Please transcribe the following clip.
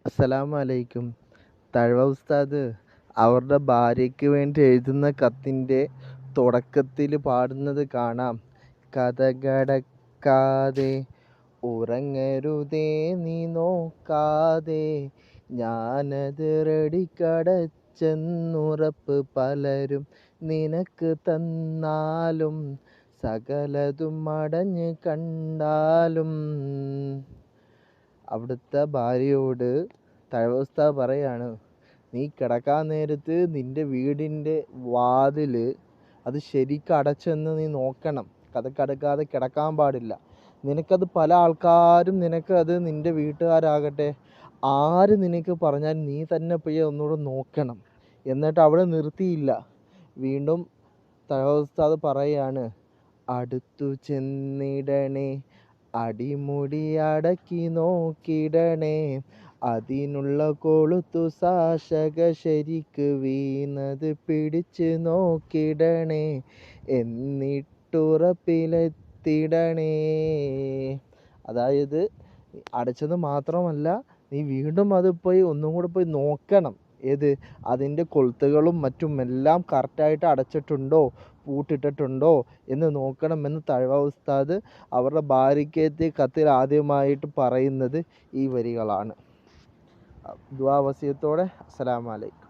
അസ്സലാമു അലൈക്കും. തഴവ ഉസ്താദ് അവരുടെ ഭാര്യയ്ക്ക് വേണ്ടി എഴുതുന്ന കത്തിൻ്റെ തുടക്കത്തിൽ പാടുന്നത് കാണാം. കതകടക്കാതെ ഉറങ്ങരുതേ നീ നോക്കാതെ, ഞാനത് റെഡിക്കടച്ചെന്നുറപ്പ് പലരും നിനക്ക് തന്നാലും, സകലതും അടഞ്ഞ് കണ്ടാലും. അവിടുത്തെ ഭാര്യയോട് തഴവ ഉസ്താദ് പറയാണ്, നീ കിടക്കാൻ നേരത്ത് നിൻ്റെ വീടിൻ്റെ വാതിൽ അത് ശരിക്കും അടച്ചെന്ന് നീ നോക്കണം. കതകടക്കാതെ കിടക്കാൻ പാടില്ല. നിനക്കത് പല ആൾക്കാരും നിനക്കത് നിൻ്റെ വീട്ടുകാരാകട്ടെ ആര് നിനക്ക് പറഞ്ഞാൽ നീ തന്നെ പോയി ഒന്നുകൂടെ നോക്കണം. എന്നിട്ട് അവിടെ നിർത്തിയില്ല. വീണ്ടും തഴവ ഉസ്താദ് പറയാണ്, അടുത്തു ചെന്നിടണേ, അടിമുടി അടക്കി നോക്കിടണേ, അതിനുള്ള കൊളുത്തു സാശക ശരിക്ക് വീണത് പിടിച്ച് നോക്കിടണേ, എന്നിട്ടുറപ്പിലെത്തിടണേ. അതായത് അടച്ചത് മാത്രമല്ല, നീ വീണ്ടും അത് പോയി ഒന്നും കൂടെ പോയി നോക്കണം. ഏത് അതിൻ്റെ കൊളുത്തുകളും മറ്റും എല്ലാം കറക്റ്റായിട്ട് അടച്ചിട്ടുണ്ടോ പൂട്ടിട്ടിട്ടുണ്ടോ എന്ന് നോക്കണമെന്ന് തഴവ ഉസ്താദ് അവരുടെ ഭാര്യയ്ക്കെത്തിയ കത്തിൽ ആദ്യമായിട്ട് പറയുന്നത് ഈ വരികളാണ്. ദുആ വസിയത്തോടെ അസ്സലാമു അലൈക്കും.